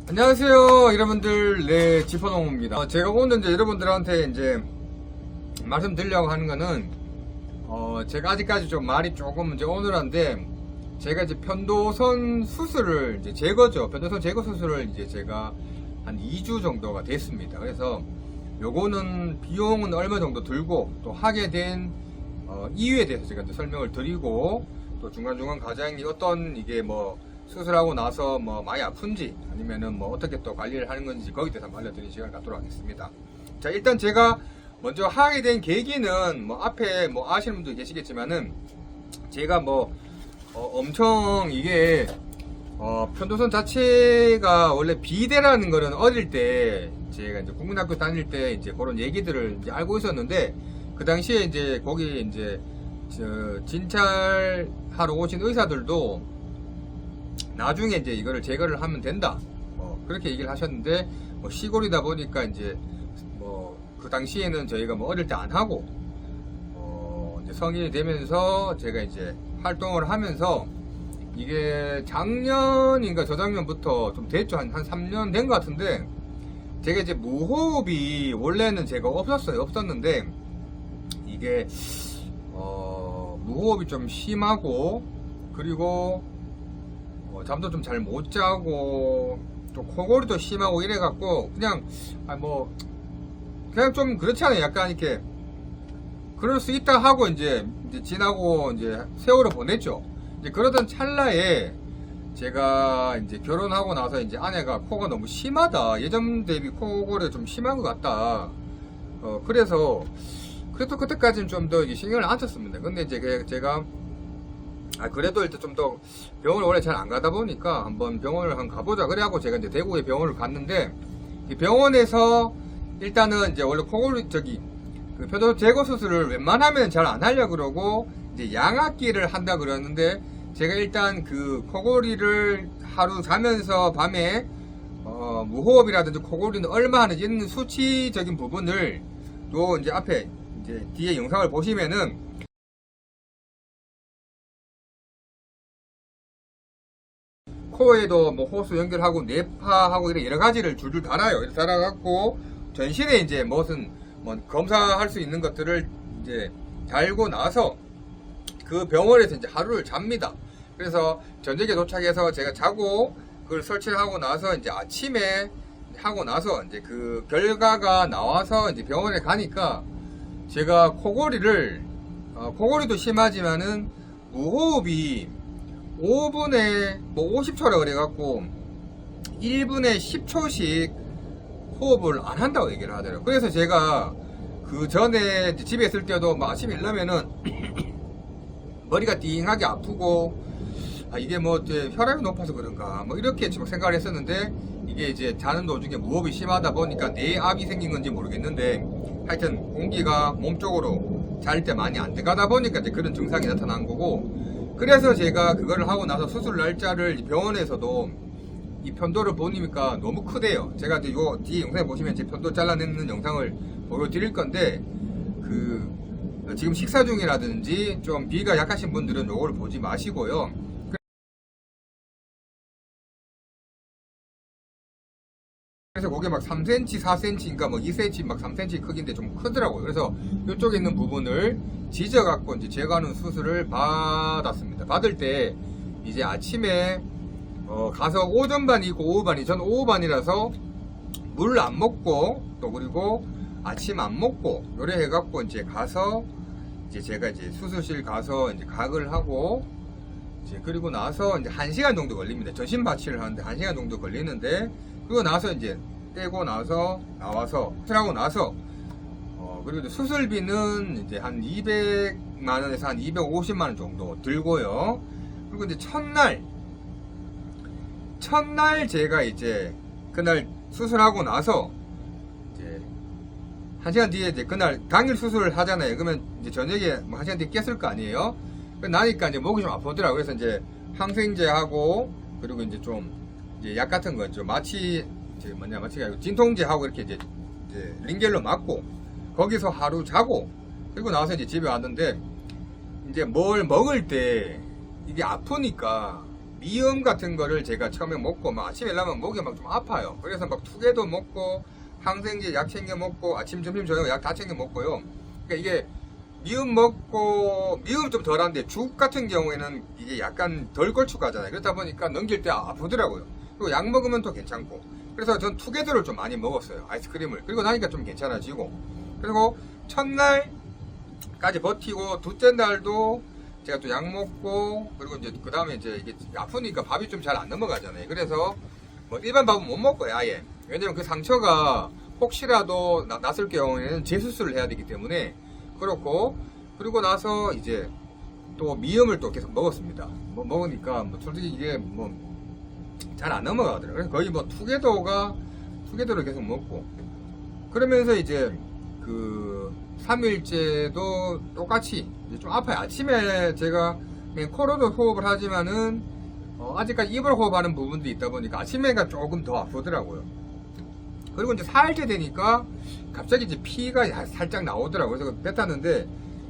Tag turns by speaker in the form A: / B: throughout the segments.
A: 안녕하세요 여러분들. 네, 지퍼농부입니다. 제가 오늘 이제 여러분들한테 이제 말씀드리려고 하는 거는 제가 아직까지 좀 말이 조금 이제 어눌한데, 제가 이제 편도선 수술을 이제 제거죠. 편도선 제거 수술을 이제 제가 한 2주 정도가 됐습니다. 그래서 요거는 비용은 얼마 정도 들고 또 하게 된 이유에 대해서 제가 이제 설명을 드리고, 또 중간중간 과정이 어떤 이게 뭐 수술하고 나서 뭐 많이 아픈지 아니면은 뭐 어떻게 또 관리를 하는 건지 거기에 대해서 한번 알려드리는 시간을 갖도록 하겠습니다. 자, 일단 제가 먼저 하게 된 계기는 뭐 앞에 뭐 아시는 분도 계시겠지만은, 제가 뭐 엄청 이게 편도선 자체가 원래 비대라는 거는 어릴 때 제가 이제 국민학교 다닐 때 이제 그런 얘기들을 이제 알고 있었는데, 그 당시에 이제 거기 이제 진찰하러 오신 의사들도 나중에 이제 이거를 제거를 하면 된다, 그렇게 얘기를 하셨는데, 뭐 시골이다 보니까 이제 뭐 그 당시에는 저희가 뭐 어릴 때 안 하고 이제 성인이 되면서 제가 이제 활동을 하면서, 이게 작년인가 저작년부터 좀 됐죠. 한 3년 된 것 같은데, 제가 이제 무호흡이 원래는 제가 없었는데, 이게 무호흡이 좀 심하고, 그리고 잠도 좀 잘 못 자고, 또 코골이도 심하고 이래갖고, 그냥 좀 그렇지 않아요. 약간 이렇게 그럴 수 있다 하고 이제 지나고 이제 세월을 보냈죠. 이제 그러던 찰나에 제가 이제 결혼하고 나서 이제 아내가 코가 너무 심하다, 예전 대비 코골이가 좀 심한 것 같다, 그래서 그래도 그때까지는 좀 더 신경을 안 썼습니다. 근데 이제 제가 그래도 일단 좀 더 병원을 원래 잘 안 가다 보니까 한번 병원을 한번 가보자 그래갖고 제가 이제 대구에 병원을 갔는데, 이 병원에서 일단은 이제 원래 코골이 그 편도선 제거 수술을 웬만하면 잘 안 하려 그러고 이제 양압기를 한다 그러는데, 제가 일단 그 코골이를 하루 자면서 밤에 무호흡이라든지 코골이는 얼마 하는지 있는 수치적인 부분을 또 이제 앞에 이제 뒤에 영상을 보시면은 코에도 뭐 호수 연결하고 뇌파하고 이런 여러 가지를 줄줄 달아요. 이렇게 달아갖고 전신에 이제 무슨 뭐 검사할 수 있는 것들을 이제 달고 나서 그 병원에서 이제 하루를 잡니다. 그래서 저녁에 도착해서 제가 자고 그걸 설치를 하고 나서 이제 아침에 하고 나서 이제 그 결과가 나와서 이제 병원에 가니까, 제가 코골이도 심하지만은 무호흡이 5분에 뭐 50초라 그래갖고 1분에 10초씩 호흡을 안 한다고 얘기를 하더라고요. 그래서 제가 그 전에 집에 있을 때도 뭐 아침에 일어나면은 머리가 띵하게 아프고, 이게 뭐 혈압이 높아서 그런가 뭐 이렇게 지금 생각을 했었는데, 이게 이제 자는 도중에 무호흡이 심하다 보니까 뇌압이 생긴 건지 모르겠는데, 하여튼 공기가 몸 쪽으로 잘 때 많이 안 들어가다 보니까 이제 그런 증상이 나타난 거고, 그래서 제가 그거를 하고 나서 수술 날짜를 병원에서도 이 편도를 보니까 너무 크대요. 제가 이제 요 뒤에 영상에 보시면 제 편도 잘라내는 영상을 보여드릴 건데, 지금 식사 중이라든지 좀 비가 약하신 분들은 요거를 보지 마시고요. 그래서 그게 막 3cm, 4cm인가 뭐 2cm, 막 3cm 크기인데 좀 크더라고요. 그래서 이쪽에 있는 부분을 지져갖고 이제 제거하는 수술을 받았습니다. 받을 때 이제 아침에 가서 오전반이 있고 오후반이, 저는 오후반이라서 물 안 먹고, 또 그리고 아침 안 먹고 요래 해갖고 이제 가서 이제 제가 이제 수술실 가서 이제 각을 하고, 이제 그리고 나서 이제 1시간 정도 걸립니다. 전신 마취를 하는데 1시간 정도 걸리는데, 그리고 나서 이제 떼고 나서 나와서 수술하고 나서 그리고 수술비는 이제 한 200만원에서 한 250만원 정도 들고요. 그리고 이제 첫날 제가 이제 그날 수술하고 나서 이제 1시간 뒤에 이제 그날 당일 수술을 하잖아요. 그러면 이제 저녁에 뭐 1시간 뒤에 깼을 거 아니에요. 나니까 이제 목이 좀 아프더라고요. 그래서 이제 항생제하고, 그리고 이제 좀 이제 약 같은 거 좀 마취가 아니고 진통제하고 이렇게 이제 링겔로 맞고, 거기서 하루 자고, 그리고 나서 이제 집에 왔는데, 이제 뭘 먹을 때 이게 아프니까 미음 같은 거를 제가 처음에 먹고 막 아침에 일어나면 목이 막 좀 아파요. 그래서 막 투개도 먹고 항생제 약 챙겨 먹고 아침 점심 저녁 약 다 챙겨 먹고요. 그러니까 이게 미음 먹고 미음 좀 덜한데 죽 같은 경우에는 이게 약간 덜 걸쭉하잖아요. 그렇다 보니까 넘길 때 아프더라고요. 그리고 약 먹으면 또 괜찮고. 그래서 전 투게더를 좀 많이 먹었어요. 아이스크림을. 그리고 나니까 좀 괜찮아지고. 그리고 첫날까지 버티고 둘째 날도 제가 또 약 먹고 그리고 이제 그 다음에 이제 이게 아프니까 밥이 좀 잘 안 넘어가잖아요. 그래서 뭐 일반 밥은 못 먹고요, 아예. 왜냐면 그 상처가 혹시라도 났을 경우에는 재수술을 해야 되기 때문에 그렇고. 그리고 나서 이제 또 미음을 또 계속 먹었습니다. 뭐 먹으니까 뭐 솔직히 이게 뭐 잘 안 넘어가더라고요. 그래서 거의 뭐 투게더를 계속 먹고 그러면서 이제 그 3일째도 똑같이 이제 좀 아파요. 아침에 제가 그냥 코로도 호흡을 하지만은 아직까지 입으로 호흡하는 부분도 있다 보니까 아침에가 조금 더 아프더라고요. 그리고 이제 4일째 되니까 갑자기 이제 피가 살짝 나오더라고요. 그래서 뱉었는데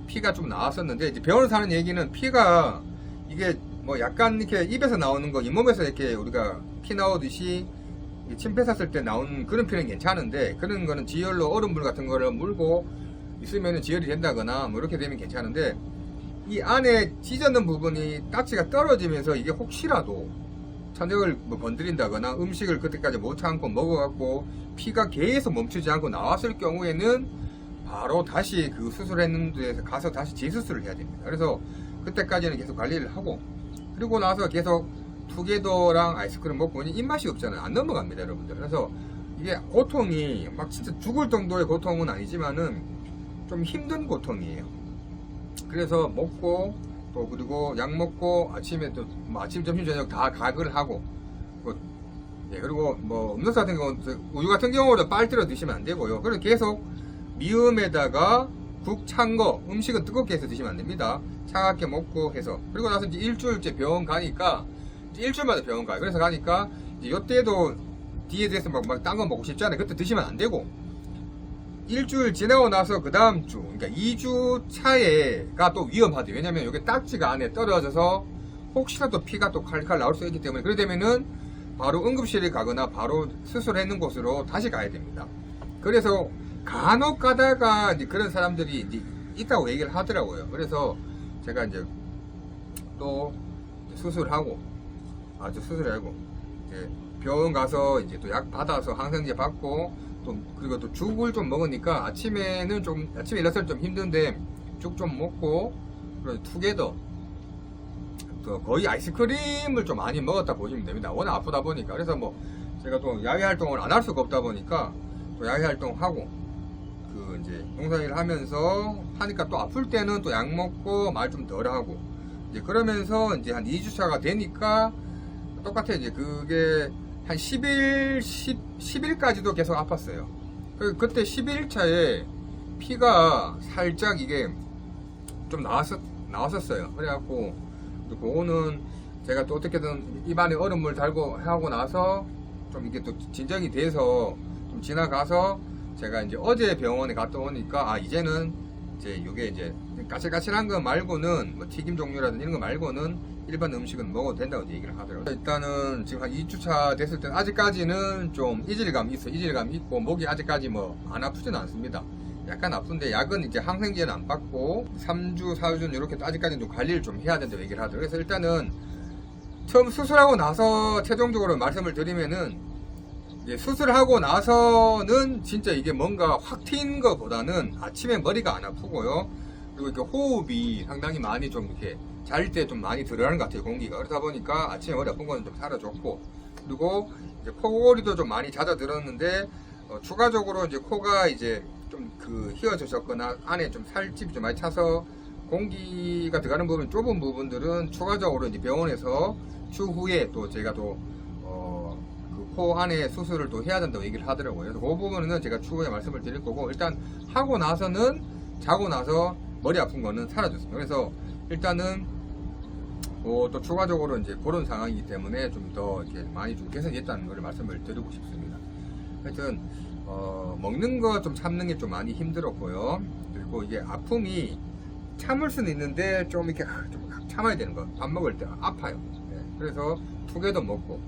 A: 피가 좀 나왔었는데 이제 병원에서 하는 얘기는 피가 이게 뭐 약간 이렇게 입에서 나오는 거 잇몸에서 이렇게 우리가 피 나오듯이 침 뱉었을 때 나오는 그런 피는 괜찮은데 그런 거는 지혈로 얼음물 같은 거를 물고 있으면 지혈이 된다거나 뭐 이렇게 되면 괜찮은데 이 안에 찢어놓은 부분이 딱지가 떨어지면서 이게 혹시라도 천적을 뭐 건드린다거나 음식을 그때까지 못 참고 먹어갖고 피가 계속 멈추지 않고 나왔을 경우에는 바로 다시 그 수술했는 데서 가서 다시 재수술을 해야 됩니다. 그래서 그때까지는 계속 관리를 하고 그리고 나서 계속 투게더랑 아이스크림 먹고 입맛이 없잖아요. 안 넘어갑니다, 여러분들. 그래서 이게 고통이 막 진짜 죽을 정도의 고통은 아니지만은 좀 힘든 고통이에요. 그래서 먹고 또 그리고 약 먹고 아침에 또 뭐 아침 점심 저녁 다 가글 하고 그리고 뭐 음료수 같은 경우 우유 같은 경우는 빨대로 드시면 안 되고요. 그래서 계속 미음에다가 국 찬 거 음식은 뜨겁게 해서 드시면 안 됩니다. 차갑게 먹고 해서 그리고 나서 이제 일주일째 병원 가니까 일주일마다 병원 가요. 그래서 가니까 이제 요때도 디에트에서 막 딴 거 먹고 싶잖아요. 그때 드시면 안 되고 일주일 지나고 나서 그 다음 주 그러니까 2주 차에가 또 위험하대요. 왜냐면 여기 딱지가 안에 떨어져서 혹시라도 피가 또 칼칼 나올 수 있기 때문에 그렇게 되면은 바로 응급실에 가거나 바로 수술했는 곳으로 다시 가야 됩니다. 그래서 간혹 가다가 이제 그런 사람들이 이제 있다고 얘기를 하더라고요. 그래서 제가 이제 또 수술하고 수술하고 이제 병원 가서 이제 또 약 받아서 항생제 받고 또 그리고 또 죽을 좀 먹으니까 아침에 일어설 좀 힘든데 죽 좀 먹고 그리고 투게더 또 거의 아이스크림을 좀 많이 먹었다 보시면 됩니다. 워낙 아프다 보니까. 그래서 뭐 제가 또 야외 활동을 안 할 수가 없다 보니까 또 야외 활동하고 그 이제 농사일 하면서 하니까 또 아플 때는 또 약 먹고 말 좀 덜 하고 이제 그러면서 이제 한 2주차가 되니까 똑같아. 이제 그게 한 10일까지도 계속 아팠어요. 그때 11일차에 피가 살짝 이게 좀 나왔었어요. 그래갖고 그거는 제가 또 어떻게든 입안에 얼음물 달고 하고 나서 좀 이게 또 진정이 돼서 좀 지나가서 제가 이제 어제 병원에 갔다 오니까 이제는 이제 요게 이제 까칠까칠한 거 말고는 뭐 튀김 종류라든지 이런 거 말고는 일반 음식은 먹어도 된다고 얘기를 하더라고요. 일단은 지금 한 2주차 됐을 때는 아직까지는 좀 이질감이 있고 목이 아직까지 뭐 안 아프지는 않습니다. 약간 아픈데 약은 이제 항생제는 안 받고 3주, 4주는 이렇게 또 아직까지는 좀 관리를 좀 해야 된다고 얘기를 하더라고요. 그래서 일단은 처음 수술하고 나서 최종적으로 말씀을 드리면은 이제 수술하고 나서는 진짜 이게 뭔가 확 튄 것보다는 아침에 머리가 안 아프고요. 그리고 이렇게 호흡이 상당히 많이 좀 이렇게 잘 때 좀 많이 들어가는 것 같아요, 공기가. 그러다 보니까 아침에 머리 아픈 거는 좀 사라졌고, 그리고 이제 코골이도 좀 많이 잦아들었는데, 추가적으로 이제 코가 이제 좀 그 휘어졌거나 안에 좀 살집이 좀 많이 차서 공기가 들어가는 부분, 좁은 부분들은 추가적으로 이제 병원에서 추후에 또 제가 또, 그 코 안에 수술을 또 해야 된다고 얘기를 하더라고요. 그래서 그 부분은 제가 추후에 말씀을 드릴 거고, 일단 하고 나서는 자고 나서 머리 아픈 거는 사라졌습니다. 그래서 일단은 또 추가적으로 이제 그런 상황이기 때문에 좀 더 이렇게 많이 좀 개선됐다는 걸 말씀을 드리고 싶습니다. 하여튼 먹는 거 좀 참는 게 좀 많이 힘들었고요. 그리고 이게 아픔이 참을 수는 있는데 좀 이렇게 좀 참아야 되는 거. 밥 먹을 때 아파요. 네. 그래서 투개도 먹고,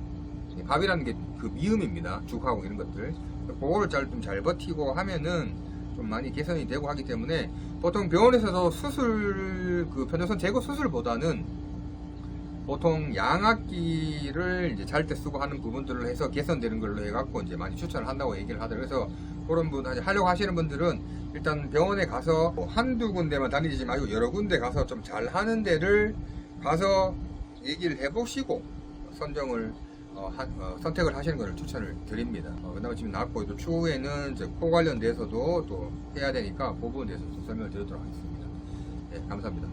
A: 갑이라는 게 그 미음입니다. 죽하고 이런 것들. 그거를 좀 잘 버티고 하면은 좀 많이 개선이 되고 하기 때문에 보통 병원에서도 수술, 그 편도선 제거 수술보다는 보통 양압기를 이제 잘 때 쓰고 하는 부분들을 해서 개선되는 걸로 해갖고 이제 많이 추천을 한다고 얘기를 하더라고요. 그래서 그런 분, 하려고 하시는 분들은 일단 병원에 가서 뭐 한두 군데만 다니지 말고 여러 군데 가서 좀 잘 하는 데를 가서 얘기를 해보시고 선정을 선택을 하시는 것을 추천을 드립니다. 그다음에 지금 낳고 또 추후에는 이제 코 관련돼서도 또 해야 되니까 그 부분에 대해서 좀 설명을 드리도록 하겠습니다. 네, 감사합니다.